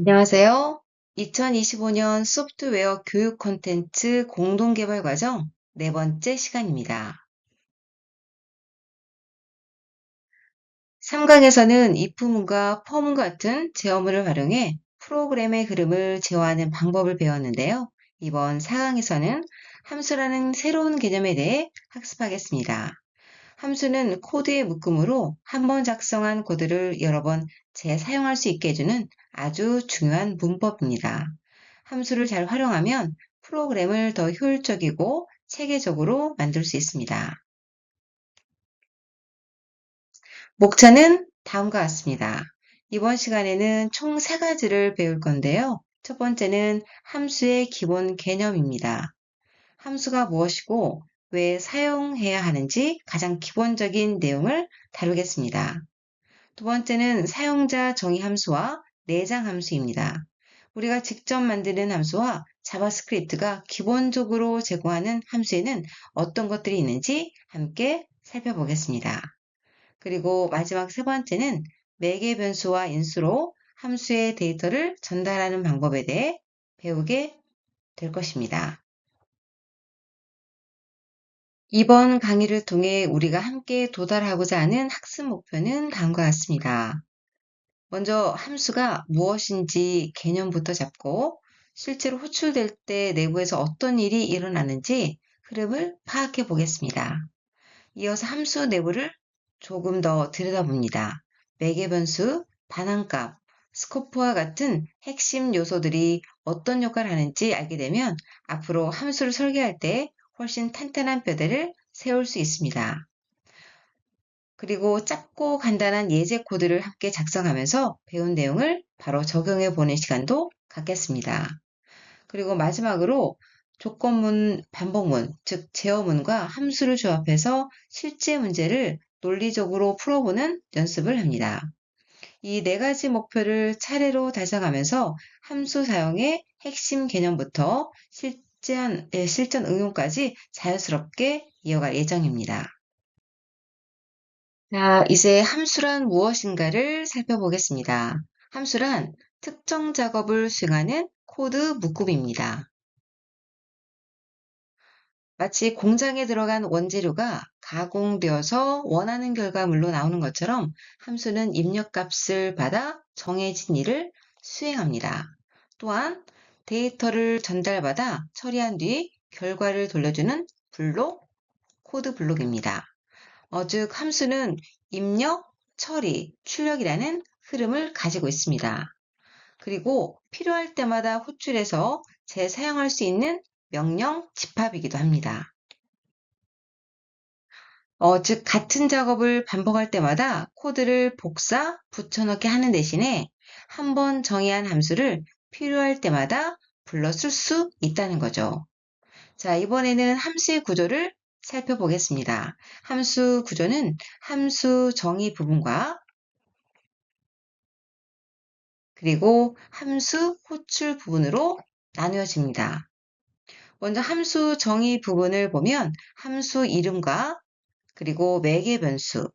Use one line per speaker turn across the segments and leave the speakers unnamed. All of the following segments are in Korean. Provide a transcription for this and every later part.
안녕하세요. 2025년 소프트웨어 교육 콘텐츠 공동개발 과정 네 번째 시간입니다. 3강에서는 if문과 for문 같은 제어문을 활용해 프로그램의 흐름을 제어하는 방법을 배웠는데요. 이번 4강에서는 함수라는 새로운 개념에 대해 학습하겠습니다. 함수는 코드의 묶음으로 한 번 작성한 코드를 여러 번 재사용할 수 있게 해주는 아주 중요한 문법입니다. 함수를 잘 활용하면 프로그램을 더 효율적이고 체계적으로 만들 수 있습니다. 목차는 다음과 같습니다. 이번 시간에는 총 3가지를 배울 건데요. 첫 번째는 함수의 기본 개념입니다. 함수가 무엇이고 왜 사용해야 하는지 가장 기본적인 내용을 다루겠습니다. 두 번째는 사용자 정의 함수와 내장 함수입니다. 우리가 직접 만드는 함수와 자바스크립트가 기본적으로 제공하는 함수에는 어떤 것들이 있는지 함께 살펴보겠습니다. 그리고 마지막 세 번째는 매개 변수와 인수로 함수의 데이터를 전달하는 방법에 대해 배우게 될 것입니다. 이번 강의를 통해 우리가 함께 도달하고자 하는 학습 목표는 다음과 같습니다. 먼저 함수가 무엇인지 개념부터 잡고 실제로 호출될 때 내부에서 어떤 일이 일어나는지 흐름을 파악해 보겠습니다. 이어서 함수 내부를 조금 더 들여다봅니다. 매개변수, 반환값, 스코프와 같은 핵심 요소들이 어떤 역할을 하는지 알게 되면 앞으로 함수를 설계할 때 훨씬 탄탄한 뼈대를 세울 수 있습니다. 그리고 짧고 간단한 예제 코드를 함께 작성하면서 배운 내용을 바로 적용해 보는 시간도 갖겠습니다. 그리고 마지막으로 조건문, 반복문, 즉 제어문과 함수를 조합해서 실제 문제를 논리적으로 풀어보는 연습을 합니다. 이 4가지 목표를 차례로 달성하면서 함수 사용의 핵심 개념부터 실전 응용까지 자연스럽게 이어갈 예정입니다. 자, 이제 함수란 무엇인가를 살펴보겠습니다. 함수란 특정 작업을 수행하는 코드 묶음입니다. 마치 공장에 들어간 원재료가 가공되어서 원하는 결과물로 나오는 것처럼 함수는 입력값을 받아 정해진 일을 수행합니다. 또한 데이터를 전달받아 처리한 뒤 결과를 돌려주는 블록, 코드 블록입니다. 즉 함수는 입력, 처리, 출력이라는 흐름을 가지고 있습니다. 그리고 필요할 때마다 호출해서 재사용할 수 있는 명령 집합이기도 합니다. 즉 같은 작업을 반복할 때마다 코드를 복사, 붙여넣기 하는 대신에 한번 정의한 함수를 필요할 때마다 불러 쓸 수 있다는 거죠. 자, 이번에는 함수의 구조를 살펴보겠습니다. 함수 구조는 함수 정의 부분과 그리고 함수 호출 부분으로 나누어집니다. 먼저 함수 정의 부분을 보면 함수 이름과 그리고 매개 변수,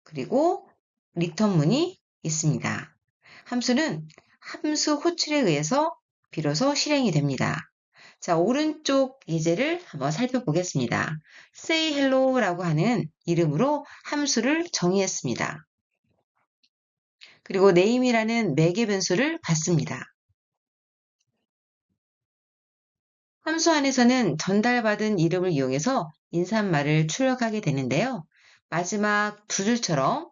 그리고 리턴문이 있습니다. 함수는 함수 호출에 의해서 비로소 실행이 됩니다. 자, 오른쪽 예제를 한번 살펴보겠습니다. say hello라고 하는 이름으로 함수를 정의했습니다. 그리고 name이라는 매개 변수를 받습니다. 함수 안에서는 전달받은 이름을 이용해서 인사말을 출력하게 되는데요. 마지막 두 줄처럼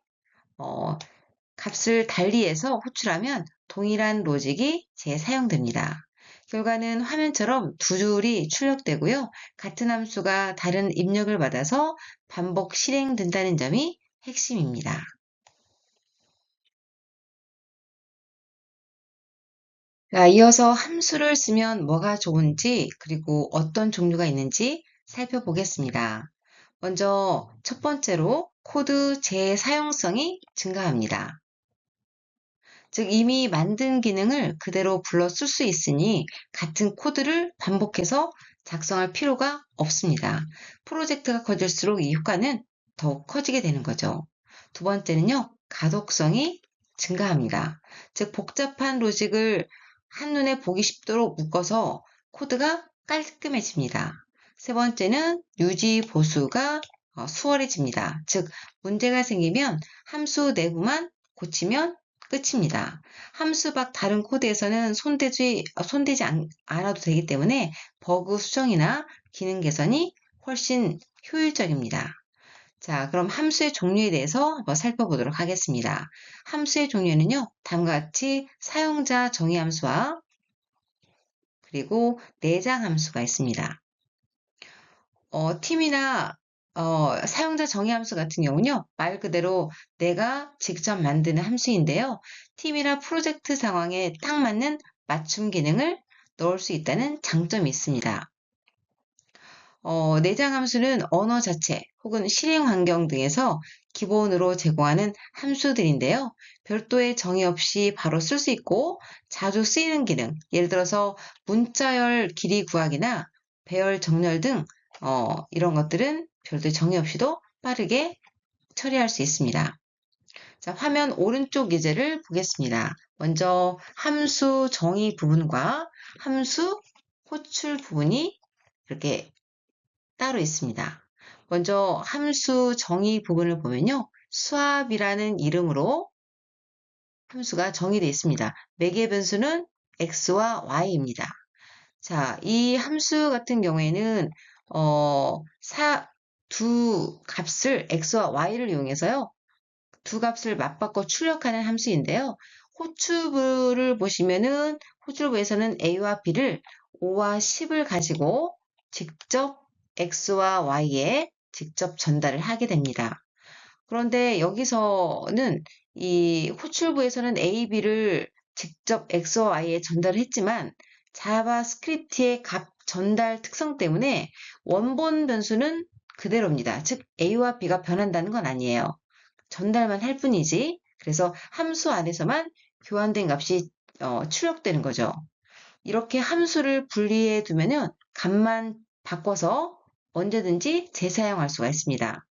값을 달리해서 호출하면 동일한 로직이 재사용됩니다. 결과는 화면처럼 두 줄이 출력되고요. 같은 함수가 다른 입력을 받아서 반복 실행된다는 점이 핵심입니다. 자, 이어서 함수를 쓰면 뭐가 좋은지 그리고 어떤 종류가 있는지 살펴보겠습니다. 먼저 첫 번째로 코드 재사용성이 증가합니다. 즉 이미 만든 기능을 그대로 불러 쓸 수 있으니 같은 코드를 반복해서 작성할 필요가 없습니다. 프로젝트가 커질수록 이 효과는 더욱 커지게 되는 거죠. 두 번째는요, 가독성이 증가합니다. 즉, 복잡한 로직을 한눈에 보기 쉽도록 묶어서 코드가 깔끔해집니다. 세 번째는 유지 보수가 수월해집니다. 즉, 문제가 생기면 함수 내부만 고치면 끝입니다. 함수 밖 다른 코드에서는 손대지 않아도 되기 때문에 버그 수정이나 기능 개선이 훨씬 효율적입니다. 자, 그럼 함수의 종류에 대해서 한번 살펴보도록 하겠습니다. 함수의 종류는요, 다음과 같이 사용자 정의 함수와 그리고 내장 함수가 있습니다. 팀이나 사용자 정의 함수 같은 경우는요, 말 그대로 내가 직접 만드는 함수인데요. 팀이나 프로젝트 상황에 딱 맞는 맞춤 기능을 넣을 수 있다는 장점이 있습니다. 내장 함수는 언어 자체 혹은 실행 환경 등에서 기본으로 제공하는 함수들인데요. 별도의 정의 없이 바로 쓸 수 있고 자주 쓰이는 기능, 예를 들어서 문자열 길이 구하기나 배열 정렬 등 이런 것들은 별도의 정의 없이도 빠르게 처리할 수 있습니다. 자, 화면 오른쪽 예제를 보겠습니다. 먼저 함수 정의 부분과 함수 호출 부분이 이렇게 따로 있습니다. 먼저 함수 정의 부분을 보면요. 수압이라는 이름으로 함수가 정의되어 있습니다. 매개 변수는 x와 y입니다. 자, 이 함수 같은 경우에는 두 값을 x와 y를 이용해서요. 두 값을 맞바꿔 출력하는 함수인데요. 호출부를 보시면은 호출부에서는 a와 b를 5와 10을 가지고 직접 x와 y에 직접 전달을 하게 됩니다. 그런데 여기서는 이 호출부에서는 a, b를 직접 x와 y에 전달을 했지만 자바스크립트의 값 전달 특성 때문에 원본 변수는 그대로입니다. 즉 a와 b가 변한다는 건 아니에요. 전달만 할 뿐이지. 그래서 함수 안에서만 교환된 값이 출력되는 거죠. 이렇게 함수를 분리해 두면은 값만 바꿔서 언제든지 재사용할 수가 있습니다.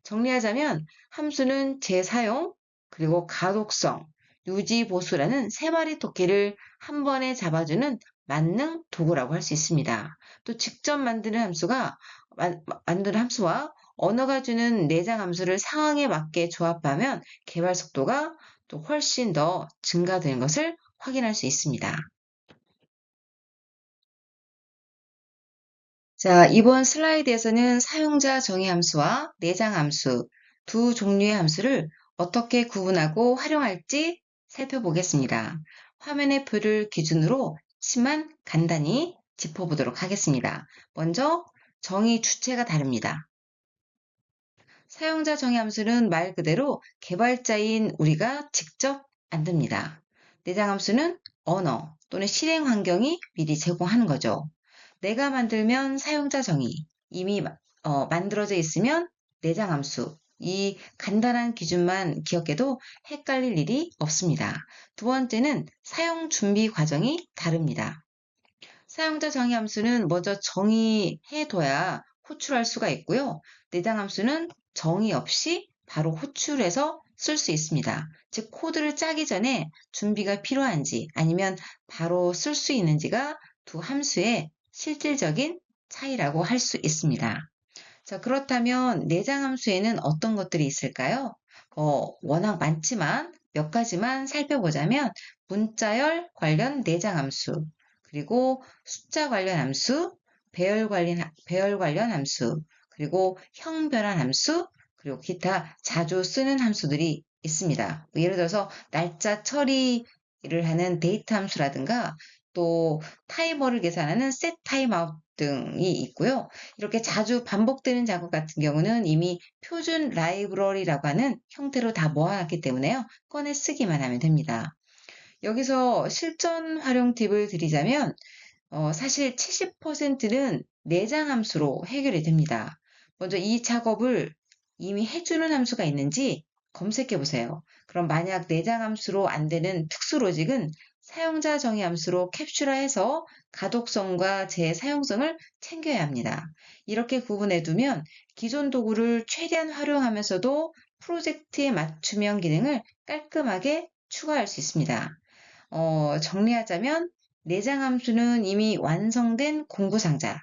정리하자면 함수는 재사용, 그리고 가독성, 유지, 보수라는 세 마리 토끼를 한 번에 잡아주는 만능 도구라고 할 수 있습니다. 또 직접 만드는 함수와 언어가 주는 내장 함수를 상황에 맞게 조합하면 개발 속도가 또 훨씬 더 증가되는 것을 확인할 수 있습니다. 자, 이번 슬라이드에서는 사용자 정의 함수와 내장 함수 두 종류의 함수를 어떻게 구분하고 활용할지 살펴보겠습니다. 화면의 표를 기준으로 치만 간단히 짚어보도록 하겠습니다. 먼저 정의 주체가 다릅니다. 사용자 정의 함수는 말 그대로 개발자인 우리가 직접 만듭니다. 내장 함수는 언어 또는 실행 환경이 미리 제공하는 거죠. 내가 만들면 사용자 정의, 이미 만들어져 있으면 내장 함수. 이 간단한 기준만 기억해도 헷갈릴 일이 없습니다. 두 번째는 사용 준비 과정이 다릅니다. 사용자 정의 함수는 먼저 정의해둬야 호출할 수가 있고요. 내장 함수는 정의 없이 바로 호출해서 쓸 수 있습니다. 즉 코드를 짜기 전에 준비가 필요한지 아니면 바로 쓸 수 있는지가 두 함수의 실질적인 차이라고 할 수 있습니다. 자, 그렇다면 내장 함수에는 어떤 것들이 있을까요? 워낙 많지만 몇 가지만 살펴보자면 문자열 관련 내장 함수, 그리고 숫자 관련 함수, 배열 관련 함수, 그리고 형 변환 함수, 그리고 기타 자주 쓰는 함수들이 있습니다. 예를 들어서 날짜 처리를 하는 데이트 함수라든가 또 타이머를 계산하는 set timeout 등이 있고요. 이렇게 자주 반복되는 작업 같은 경우는 이미 표준 라이브러리라고 하는 형태로 다 모아놨기 때문에요. 꺼내 쓰기만 하면 됩니다. 여기서 실전 활용 팁을 드리자면 사실 70%는 내장 함수로 해결이 됩니다. 먼저 이 작업을 이미 해주는 함수가 있는지 검색해 보세요. 그럼 만약 내장 함수로 안 되는 특수 로직은 사용자 정의 함수로 캡슐화해서 가독성과 재사용성을 챙겨야 합니다. 이렇게 구분해 두면 기존 도구를 최대한 활용하면서도 프로젝트의 맞춤형 기능을 깔끔하게 추가할 수 있습니다. 정리하자면 내장 함수는 이미 완성된 공구 상자,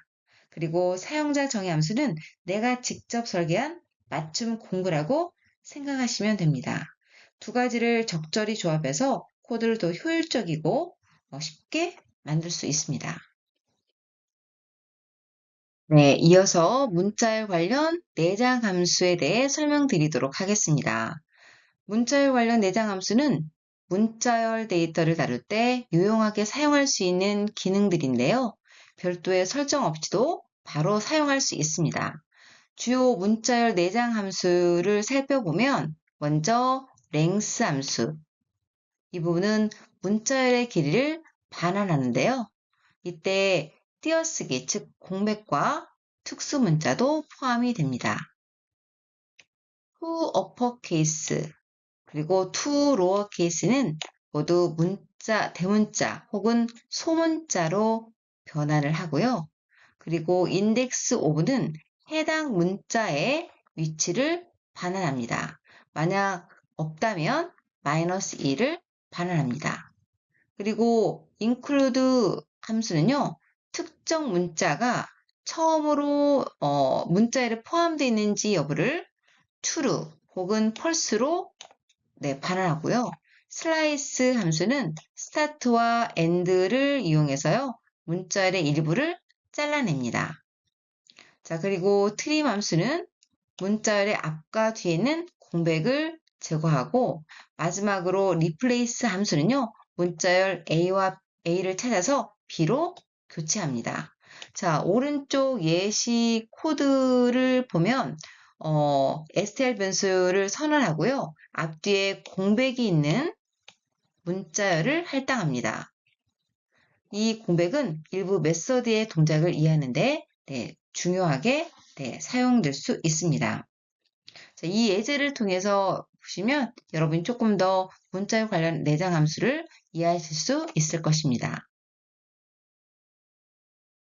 그리고 사용자 정의 함수는 내가 직접 설계한 맞춤 공구라고 생각하시면 됩니다. 두 가지를 적절히 조합해서 코드를 더 효율적이고 쉽게 만들 수 있습니다. 네, 이어서 문자열 관련 내장 함수에 대해 설명드리도록 하겠습니다. 문자열 관련 내장 함수는 문자열 데이터를 다룰 때 유용하게 사용할 수 있는 기능들인데요. 별도의 설정 없이도 바로 사용할 수 있습니다. 주요 문자열 내장 함수를 살펴보면 먼저 length 함수, 이 부분은 문자열의 길이를 반환하는데요. 이때 띄어쓰기, 즉 공백과 특수 문자도 포함이 됩니다. to uppercase 그리고 to lowercase는 모두 문자, 대문자 혹은 소문자로 변환을 하고요. 그리고 index of는 해당 문자의 위치를 반환합니다. 만약 없다면 -2를 반환합니다. 그리고 include 함수는요, 특정 문자가 처음으로 문자에 포함되어 있는지 여부를 true 혹은 false로 반환하고요. 슬라이스 함수는 start와 end를 이용해서요, 문자의 일부를 잘라냅니다. 자, 그리고 trim 함수는 문자열의 앞과 뒤에는 공백을 제거하고, 마지막으로 replace 함수는요, 문자열 A와 A를 찾아서 B로 교체합니다. 자, 오른쪽 예시 코드를 보면 str 변수를 선언하고요. 앞뒤에 공백이 있는 문자열을 할당합니다. 이 공백은 일부 메서드의 동작을 이해하는데 중요하게 사용될 수 있습니다. 자, 이 예제를 통해서 보시면 여러분이 조금 더 문자열 관련 내장 함수를 이해하실 수 있을 것입니다.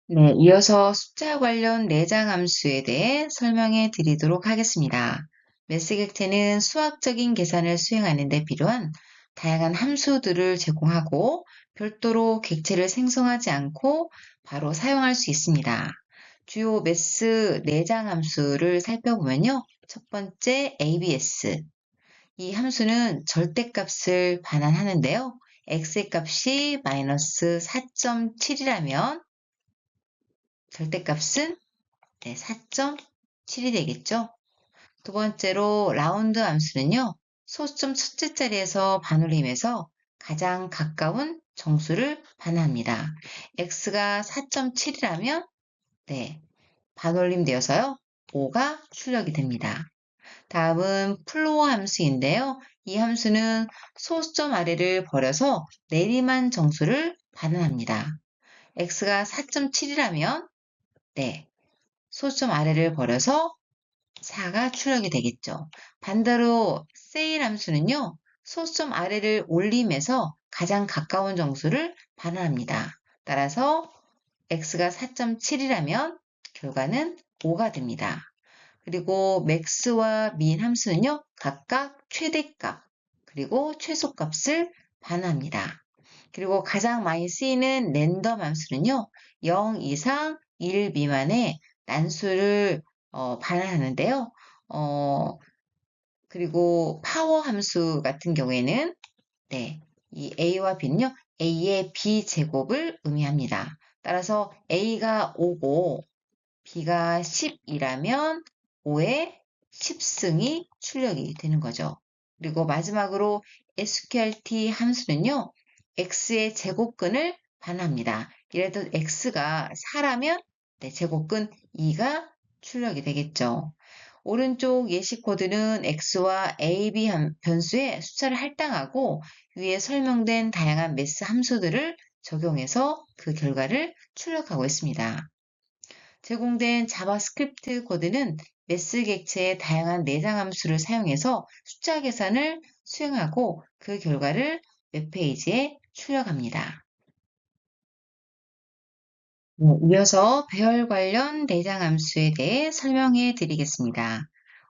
네, 이어서 숫자 관련 내장 함수에 대해 설명해 드리도록 하겠습니다. 매스 객체는 수학적인 계산을 수행하는 데 필요한 다양한 함수들을 제공하고 별도로 객체를 생성하지 않고 바로 사용할 수 있습니다. 주요 매스 내장 함수를 살펴보면요. 첫 번째 ABS. 이 함수는 절대값을 반환하는데요. x의 값이 마이너스 4.7이라면 절대값은 4.7이 되겠죠. 두 번째로 라운드 함수는요. 소수점 첫째 자리에서 반올림해서 가장 가까운 정수를 반환합니다. x가 4.7이라면 반올림 되어서요. 5가 출력이 됩니다. 다음은 플로어 함수인데요. 이 함수는 소수점 아래를 버려서 내림한 정수를 반환합니다. x가 4.7이라면 소수점 아래를 버려서 4가 출력이 되겠죠. 반대로 세일 함수는요. 소수점 아래를 올림해서 가장 가까운 정수를 반환합니다. 따라서 x가 4.7이라면 결과는 5가 됩니다. 그리고 max와 min 함수는요. 각각 최대값 그리고 최소값을 반환합니다. 그리고 가장 많이 쓰이는 랜덤 함수는요. 0 이상 1 미만의 난수를 반환하는데요. 그리고 파워 함수 같은 경우에는 이 a와 b는요. a의 b제곱을 의미합니다. 따라서 a가 5고 b가 10이라면 5의 10승이 출력이 되는 거죠. 그리고 마지막으로 sqrt 함수는요. x의 제곱근을 반환합니다. 예를 들어 x가 4라면 제곱근 2가 출력이 되겠죠. 오른쪽 예시 코드는 x와 a, b 변수의 숫자를 할당하고 위에 설명된 다양한 매스 함수들을 적용해서 그 결과를 출력하고 있습니다. 제공된 자바스크립트 코드는 매스 객체의 다양한 내장 함수를 사용해서 숫자 계산을 수행하고 그 결과를 웹페이지에 출력합니다. 이어서 배열 관련 내장 함수에 대해 설명해 드리겠습니다.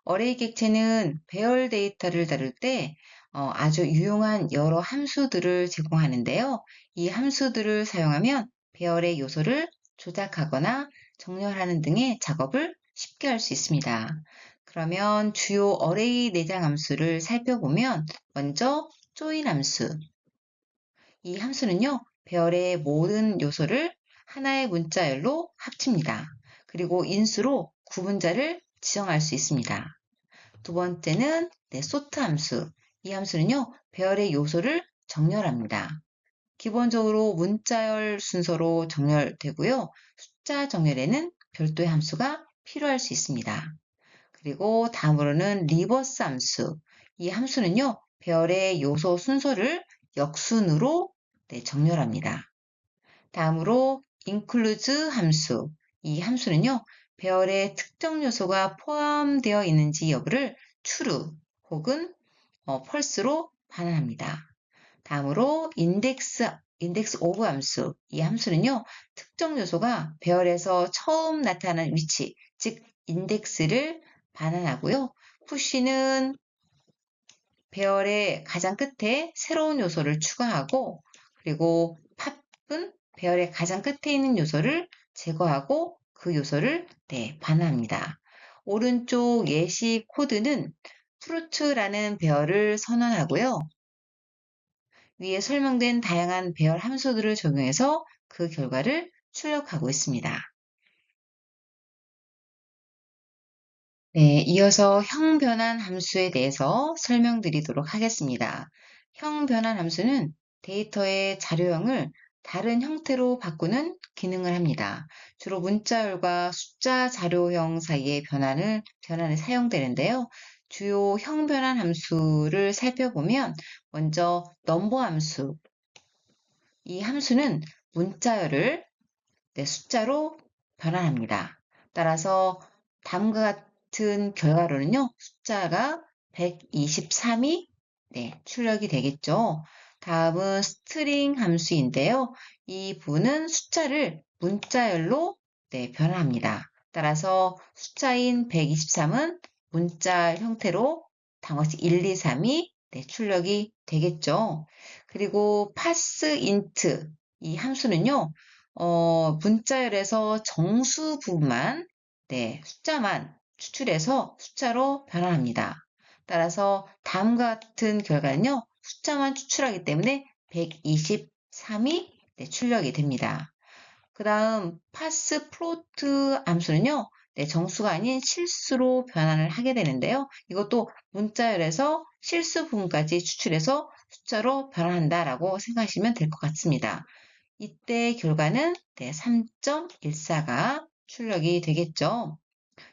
어레이 객체는 배열 데이터를 다룰 때 아주 유용한 여러 함수들을 제공하는데요. 이 함수들을 사용하면 배열의 요소를 조작하거나 정렬하는 등의 작업을 쉽게 할 수 있습니다. 그러면 주요 어레이 내장 함수를 살펴보면 먼저 조인 함수. 이 함수는요, 배열의 모든 요소를 하나의 문자열로 합칩니다. 그리고 인수로 구분자를 지정할 수 있습니다. 두 번째는 소트 함수. 이 함수는요, 배열의 요소를 정렬합니다. 기본적으로 문자열 순서로 정렬되고요. 숫자 정렬에는 별도의 함수가 필요할 수 있습니다. 그리고 다음으로는 리버스 함수. 이 함수는요, 배열의 요소 순서를 역순으로 정렬합니다. 다음으로 include 함수. 이 함수는요, 배열에 특정 요소가 포함되어 있는지 여부를 true 혹은 false로 반환합니다. 다음으로 index of 함수. 이 함수는요, 특정 요소가 배열에서 처음 나타나는 위치, 즉 인덱스를 반환하고요. push는 배열의 가장 끝에 새로운 요소를 추가하고, 그리고 팝은 배열의 가장 끝에 있는 요소를 제거하고 그 요소를 반환합니다. 오른쪽 예시 코드는 fruit라는 배열을 선언하고요. 위에 설명된 다양한 배열 함수들을 적용해서 그 결과를 출력하고 있습니다. 네, 이어서 형변환 함수에 대해서 설명드리도록 하겠습니다. 형변환 함수는 데이터의 자료형을 다른 형태로 바꾸는 기능을 합니다. 주로 문자열과 숫자 자료형 사이의 변환에 사용되는데요. 주요 형변환 함수를 살펴보면 먼저 넘버 함수. 이 함수는 문자열을 숫자로 변환합니다. 따라서 다음과 같은 결과로는요, 숫자가 123이 출력이 되겠죠. 다음은 스트링 함수인데요. 이 부분은 숫자를 문자열로 변환합니다. 따라서 숫자인 123은 문자 형태로 단어씩 1, 2, 3이 출력이 되겠죠. 그리고 parseInt 이 함수는요, 문자열에서 정수 부분만, 숫자만 추출해서 숫자로 변환합니다. 따라서 다음과 같은 결과는요, 숫자만 추출하기 때문에 123이 출력이 됩니다. 그 다음 파스프로트 함수는요, 정수가 아닌 실수로 변환을 하게 되는데요. 이것도 문자열에서 실수 부분까지 추출해서 숫자로 변환한다라고 생각하시면 될 것 같습니다. 이때 결과는 3.14가 출력이 되겠죠.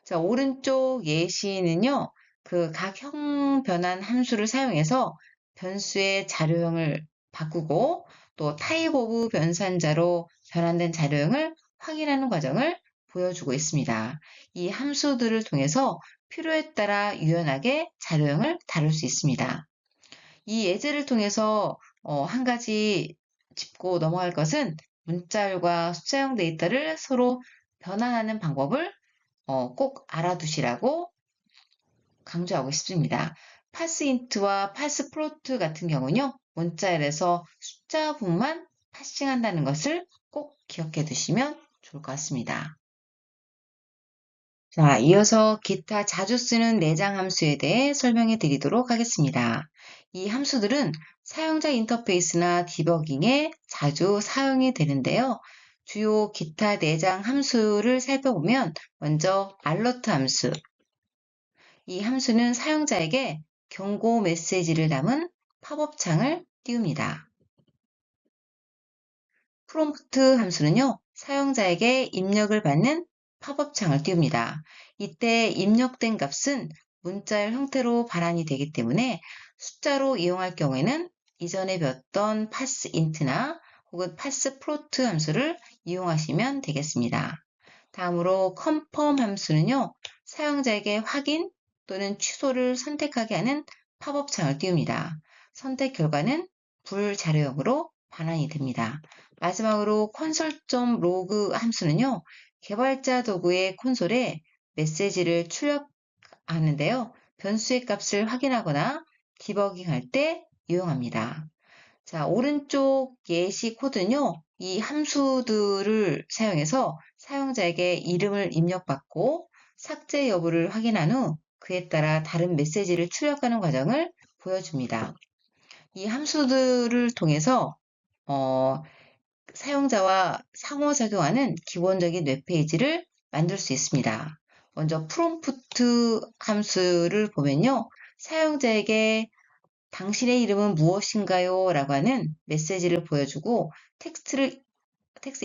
자, 오른쪽 예시는요, 그 각 형 변환 함수를 사용해서 변수의 자료형을 바꾸고 또 타입 오브 변산자로 변환된 자료형을 확인하는 과정을 보여주고 있습니다. 이 함수들을 통해서 필요에 따라 유연하게 자료형을 다룰 수 있습니다. 이 예제를 통해서 한 가지 짚고 넘어갈 것은 문자열과 숫자형 데이터를 서로 변환하는 방법을 꼭 알아두시라고 강조하고 싶습니다. 파스인트와 파스프로트 같은 경우는요, 문자열에서 숫자 부분만 파싱한다는 것을 꼭 기억해 두시면 좋을 것 같습니다. 자, 이어서 기타 자주 쓰는 내장 함수에 대해 설명해 드리도록 하겠습니다. 이 함수들은 사용자 인터페이스나 디버깅에 자주 사용이 되는데요. 주요 기타 내장 함수를 살펴보면 먼저 알러트 함수. 이 함수는 사용자에게 경고 메시지를 담은 팝업 창을 띄웁니다. 프롬프트 함수는요, 사용자에게 입력을 받는 팝업 창을 띄웁니다. 이때 입력된 값은 문자열 형태로 반환이 되기 때문에 숫자로 이용할 경우에는 이전에 배웠던 parseInt나 혹은 parseFloat 함수를 이용하시면 되겠습니다. 다음으로 confirm 함수는요, 사용자에게 확인 또는 취소를 선택하게 하는 팝업 창을 띄웁니다. 선택 결과는 불자료형으로 반환이 됩니다. 마지막으로 console.log 함수는요, 개발자 도구의 콘솔에 메시지를 하는데요. 변수의 값을 확인하거나 디버깅할 때 유용합니다. 자, 오른쪽 예시 코드는요. 이 함수들을 사용해서 사용자에게 이름을 입력받고 삭제 여부를 확인한 후 그에 따라 다른 메시지를 출력하는 과정을 보여줍니다. 이 함수들을 통해서 사용자와 상호작용하는 기본적인 웹페이지를 만들 수 있습니다. 먼저 프롬프트 함수를 보면요. 사용자에게 당신의 이름은 무엇인가요? 라고 하는 메시지를 보여주고 텍스트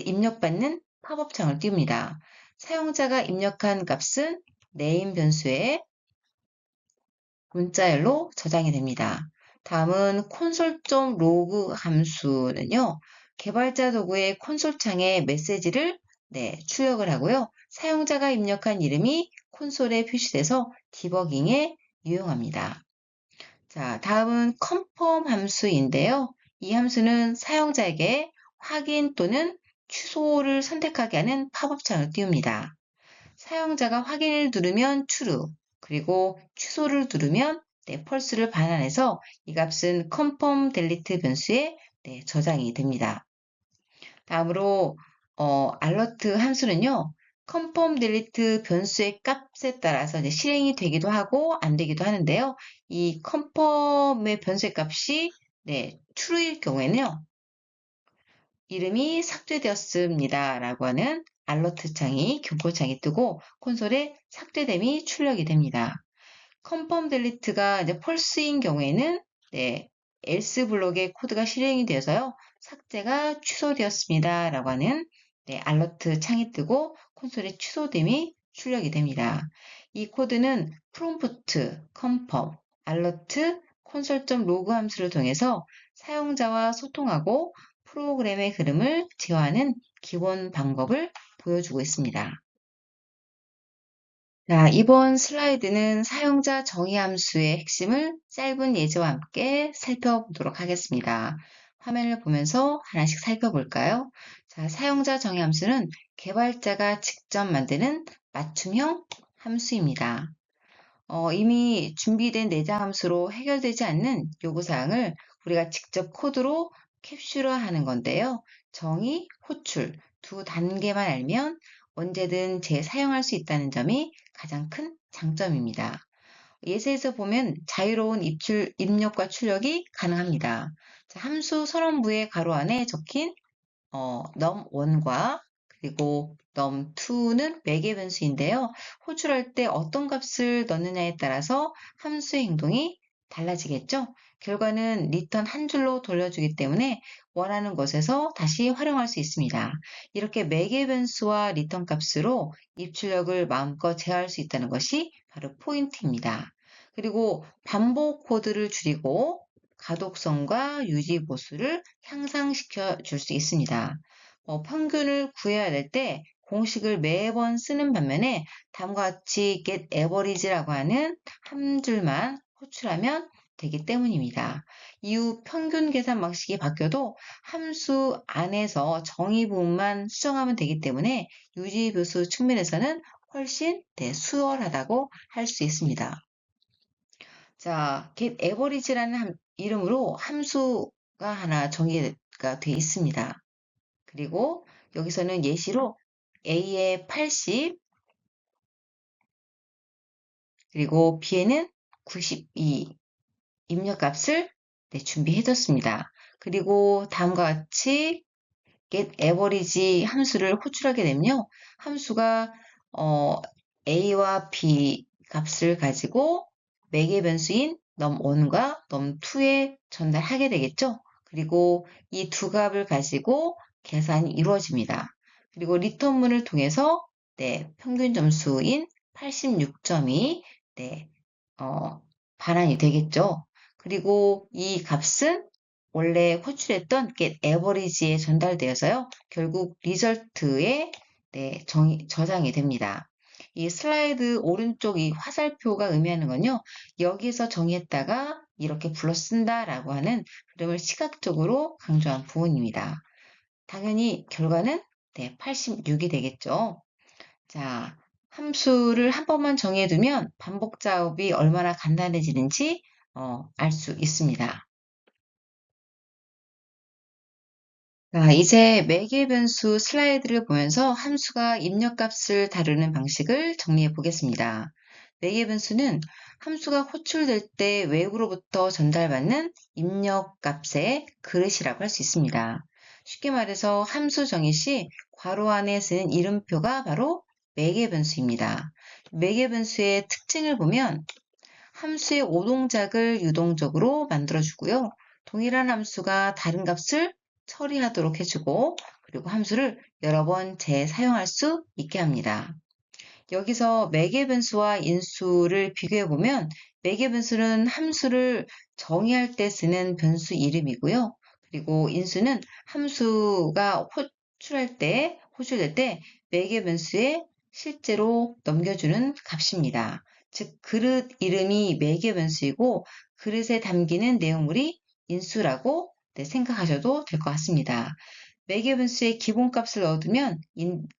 입력받는 팝업 창을 띄웁니다. 사용자가 입력한 값은 name 변수에 문자열로 저장이 됩니다. 다음은 console.log 함수는요. 개발자 도구의 콘솔 창에 메시지를 출력을 하고요. 사용자가 입력한 이름이 콘솔에 표시돼서 디버깅에 유용합니다. 자, 다음은 confirm 함수인데요. 이 함수는 사용자에게 확인 또는 취소를 선택하게 하는 팝업 창을 띄웁니다. 사용자가 확인을 누르면 true, 그리고 취소를 누르면 false를 반환해서 이 값은 confirm delete 변수에 저장이 됩니다. 다음으로 alert 함수는요. confirm delete 변수의 값에 따라서 이제 실행이 되기도 하고 안 되기도 하는데요. 이 confirm의 변수의 값이 true일 경우에는요. 이름이 삭제되었습니다. 라고 하는 알러트 창이, 경고창이 뜨고 콘솔에 삭제됨이 출력이 됩니다. confirm delete가 이제 false인 경우에는 else 블록의 코드가 실행이 되어서요. 삭제가 취소되었습니다. 라고 하는 알러트 창이 뜨고 콘솔에 취소됨이 출력이 됩니다. 이 코드는 prompt, confirm, alert, console.log 함수를 통해서 사용자와 소통하고 프로그램의 흐름을 제어하는 기본 방법을 보여주고 있습니다. 자, 이번 슬라이드는 사용자 정의 함수의 핵심을 짧은 예제와 함께 살펴보도록 하겠습니다. 화면을 보면서 하나씩 살펴볼까요? 자, 사용자 정의 함수는 개발자가 직접 만드는 맞춤형 함수입니다. 이미 준비된 내장 함수로 해결되지 않는 요구사항을 우리가 직접 코드로 캡슐화하는 건데요. 정의, 호출 두 단계만 알면 언제든 재사용할 수 있다는 점이 가장 큰 장점입니다. 예시에서 보면 자유로운 입력과 출력이 가능합니다. 자, 함수 선언부의 가로 안에 적힌 num1과 그리고 num2는 매개 변수인데요. 호출할 때 어떤 값을 넣느냐에 따라서 함수의 행동이 달라지겠죠. 결과는 리턴 한 줄로 돌려주기 때문에 원하는 곳에서 다시 활용할 수 있습니다. 이렇게 매개 변수와 리턴 값으로 입출력을 마음껏 제어할 수 있다는 것이 바로 포인트입니다. 그리고 반복 코드를 줄이고 가독성과 유지 보수를 향상시켜 줄 수 있습니다. 평균을 구해야 될 때 공식을 매번 쓰는 반면에 다음과 같이 get average라고 하는 한 줄만 호출하면 되기 때문입니다. 이후 평균 계산 방식이 바뀌어도 함수 안에서 정의 부분만 수정하면 되기 때문에 유지 보수 측면에서는 훨씬 수월하다고 할 수 있습니다. 자, getAverage라는 이름으로 함수가 하나 정의가 되어 있습니다. 그리고 여기서는 예시로 A에 80, 그리고 B에는 92 입력값을 준비해뒀습니다. 그리고 다음과 같이 getAverage 함수를 호출하게 되면요. 함수가 A와 B 값을 가지고 매개 변수인 num1과 num2에 전달하게 되겠죠. 그리고 이 두 값을 가지고 계산이 이루어집니다. 그리고 리턴문을 통해서 평균 점수인 86점이 반환이 되겠죠. 그리고 이 값은 원래 호출했던 getAverage에 전달되어서요. 결국 리절트에 저장이 됩니다. 이 슬라이드 오른쪽 이 화살표가 의미하는 건요. 여기서 정의했다가 이렇게 불러 쓴다라고 하는 흐름을 시각적으로 강조한 부분입니다. 당연히 결과는 86이 되겠죠. 자, 함수를 한 번만 정해두면 반복 작업이 얼마나 간단해지는지 알 수 있습니다. 자, 이제 매개 변수 슬라이드를 보면서 함수가 입력값을 다루는 방식을 정리해 보겠습니다. 매개 변수는 함수가 호출될 때 외부로부터 전달받는 입력값의 그릇이라고 할 수 있습니다. 쉽게 말해서 함수 정의 시 괄호 안에 쓰는 이름표가 바로 매개 변수입니다. 매개 변수의 특징을 보면 함수의 오동작을 유동적으로 만들어주고요. 동일한 함수가 다른 값을 처리하도록 해주고, 그리고 함수를 여러 번 재사용할 수 있게 합니다. 여기서 매개 변수와 인수를 비교해 보면 매개 변수는 함수를 정의할 때 쓰는 변수 이름이고요. 그리고 인수는 함수가 호출될 때 매개 변수에 실제로 넘겨주는 값입니다. 즉, 그릇 이름이 매개 변수이고 그릇에 담기는 내용물이 인수라고 생각하셔도 될 것 같습니다. 매개 변수의 기본값을 넣어두면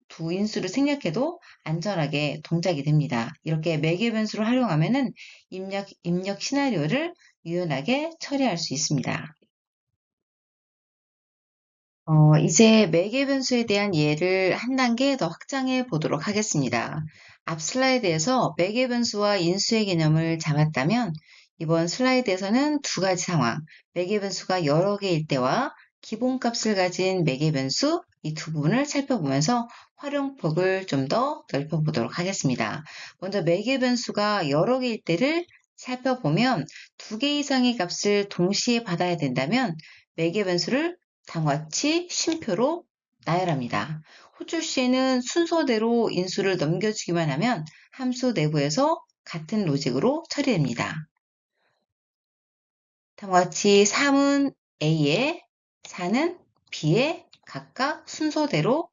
두 인수를 생략해도 안전하게 동작이 됩니다. 이렇게 매개 변수를 활용하면은 입력 시나리오를 유연하게 처리할 수 있습니다. 이제 매개 변수에 대한 예를 한 단계 더 확장해 보도록 하겠습니다. 앞 슬라이드에서 매개 변수와 인수의 개념을 잡았다면 이번 슬라이드에서는 두 가지 상황, 매개 변수가 여러 개일 때와 기본값을 가진 매개 변수 이 두 부분을 살펴보면서 활용폭을 좀 더 넓혀보도록 하겠습니다. 먼저 매개 변수가 여러 개일 때를 살펴보면 두 개 이상의 값을 동시에 받아야 된다면 매개 변수를 다음과 같이 쉼표로 나열합니다. 호출 시에는 순서대로 인수를 넘겨주기만 하면 함수 내부에서 같은 로직으로 처리됩니다. 다음과 같이 3은 A에 4는 B에 각각 순서대로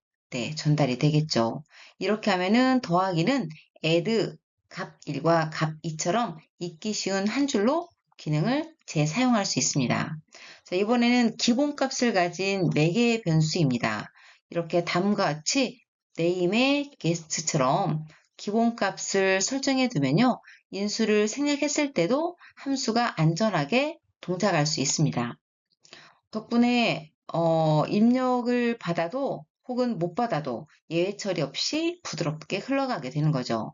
전달이 되겠죠. 이렇게 하면은 더하기는 add 값 1과 값 2처럼 읽기 쉬운 한 줄로 기능을 재사용할 수 있습니다. 자, 이번에는 기본값을 가진 4개의 변수입니다. 이렇게 다음과 같이 name의 guest처럼 기본값을 설정해 두면요. 인수를 생략했을 때도 함수가 안전하게 동작할 수 있습니다. 덕분에 입력을 받아도 혹은 못 받아도 예외 처리 없이 부드럽게 흘러가게 되는 거죠.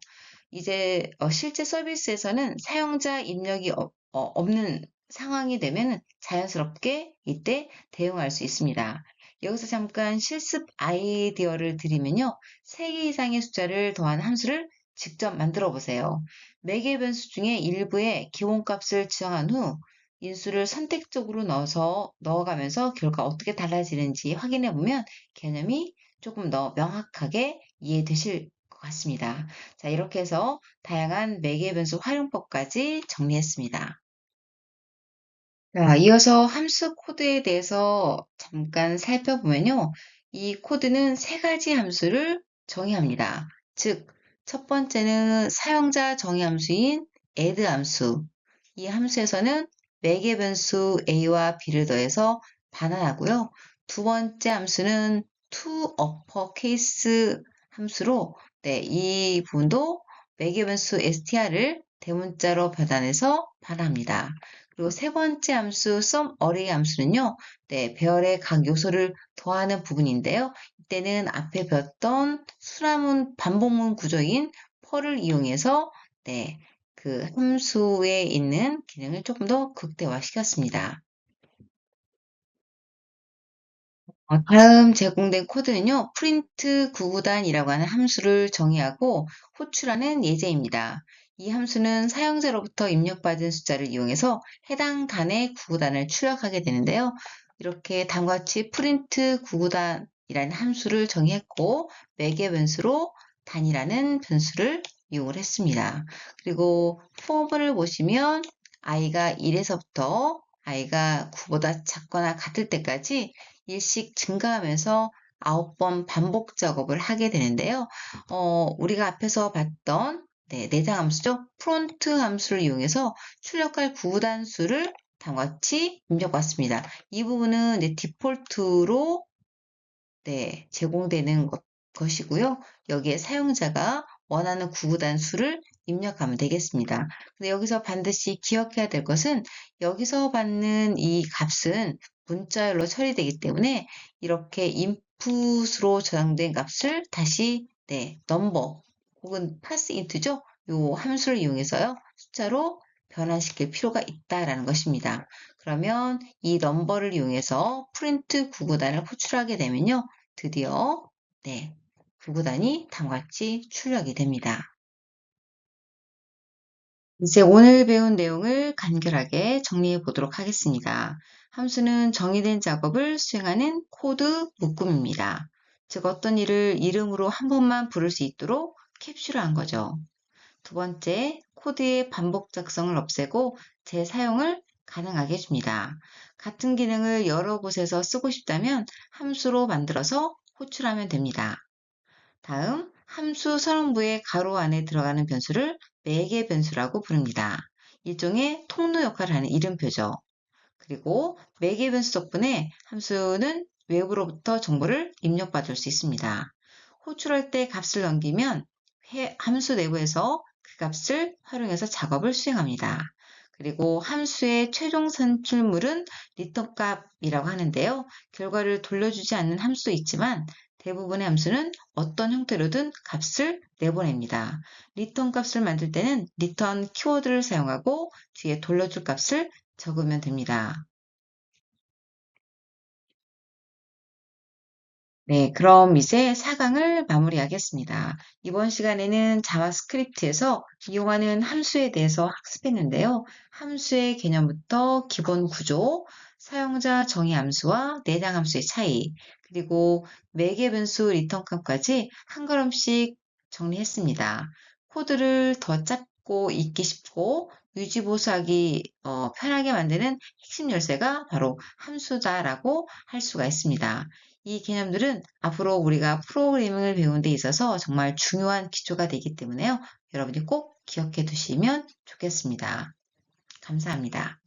이제 실제 서비스에서는 사용자 입력이 없는 상황이 되면 자연스럽게 이때 대응할 수 있습니다. 여기서 잠깐 실습 아이디어를 드리면요. 3개 이상의 숫자를 더한 함수를 직접 만들어 보세요. 매개 변수 중에 일부의 기본값을 지정한 후 인수를 선택적으로 넣어가면서 결과 어떻게 달라지는지 확인해 보면 개념이 조금 더 명확하게 이해되실 것 같습니다. 자, 이렇게 해서 다양한 매개 변수 활용법까지 정리했습니다. 자, 이어서 함수 코드에 대해서 잠깐 살펴보면요. 이 코드는 3가지 함수를 정의합니다. 즉, 첫 번째는 사용자 정의 함수인 add 함수. 이 함수에서는 매개 변수 a와 b를 더해서 반환하고요. 두 번째 함수는 to uppercase 함수로 이 부분도 매개 변수 str을 대문자로 변환해서 반환합니다. 그리고 세 번째 함수 sum array 함수는요. 배열의 각 요소를 더하는 부분인데요. 이때는 앞에 배웠던 수라문 반복문 구조인 for를 이용해서 그 함수에 있는 기능을 조금 더 극대화시켰습니다. 다음 제공된 코드는요, print 9구단이라고 하는 함수를 정의하고 호출하는 예제입니다. 이 함수는 사용자로부터 입력받은 숫자를 이용해서 해당 단의 9구단을 출력하게 되는데요. 이렇게 다음과 같이 print 9구단이라는 함수를 정의했고, 매개 변수로 단이라는 변수를 이용을 했습니다. 그리고 폼을 보시면 i가 1에서부터 i가 9보다 작거나 같을 때까지 일씩 증가하면서 9번 반복 작업을 하게 되는데요. 우리가 앞에서 봤던 내장 함수죠. 프론트 함수를 이용해서 출력할 구단수를 다음과 같이 입력받습니다. 이 부분은 디폴트로 제공되는 것이고요. 여기에 사용자가 원하는 구구단 수를 입력하면 되겠습니다. 근데 여기서 반드시 기억해야 될 것은 여기서 받는 이 값은 문자열로 처리되기 때문에 이렇게 input으로 저장된 값을 다시 넘버 혹은 parseInt죠. 요 함수를 이용해서요. 숫자로 변환시킬 필요가 있다라는 것입니다. 그러면 이 넘버를 이용해서 프린트 구구단을 호출하게 되면요. 드디어 구구단이 다음과 같이 출력이 됩니다. 이제 오늘 배운 내용을 간결하게 정리해 보도록 하겠습니다. 함수는 정의된 작업을 수행하는 코드 묶음입니다. 즉 어떤 일을 이름으로 한 번만 부를 수 있도록 캡슐한 거죠. 두 번째, 코드의 반복 작성을 없애고 재사용을 가능하게 해줍니다. 같은 기능을 여러 곳에서 쓰고 싶다면 함수로 만들어서 호출하면 됩니다. 다음, 함수 선언부의 가로 안에 들어가는 변수를 매개 변수라고 부릅니다. 일종의 통로 역할을 하는 이름표죠. 그리고 매개 변수 덕분에 함수는 외부로부터 정보를 입력받을 수 있습니다. 호출할 때 값을 넘기면 함수 내부에서 그 값을 활용해서 작업을 수행합니다. 그리고 함수의 최종 산출물은 리턴 값이라고 하는데요. 결과를 돌려주지 않는 함수도 있지만 대부분의 함수는 어떤 형태로든 값을 내보냅니다. 리턴 값을 만들 때는 리턴 키워드를 사용하고 뒤에 돌려줄 값을 적으면 됩니다. 네, 그럼 이제 4강을 마무리하겠습니다. 이번 시간에는 자바스크립트에서 이용하는 함수에 대해서 학습했는데요. 함수의 개념부터 기본 구조, 사용자 정의 함수와 내장 함수의 차이, 그리고 매개 변수 리턴값까지 한 걸음씩 정리했습니다. 코드를 더 짧고 읽기 쉽고 유지보수하기 편하게 만드는 핵심 열쇠가 바로 함수다라고 할 수가 있습니다. 이 개념들은 앞으로 우리가 프로그래밍을 배우는 데 있어서 정말 중요한 기초가 되기 때문에요. 여러분이 꼭 기억해 두시면 좋겠습니다. 감사합니다.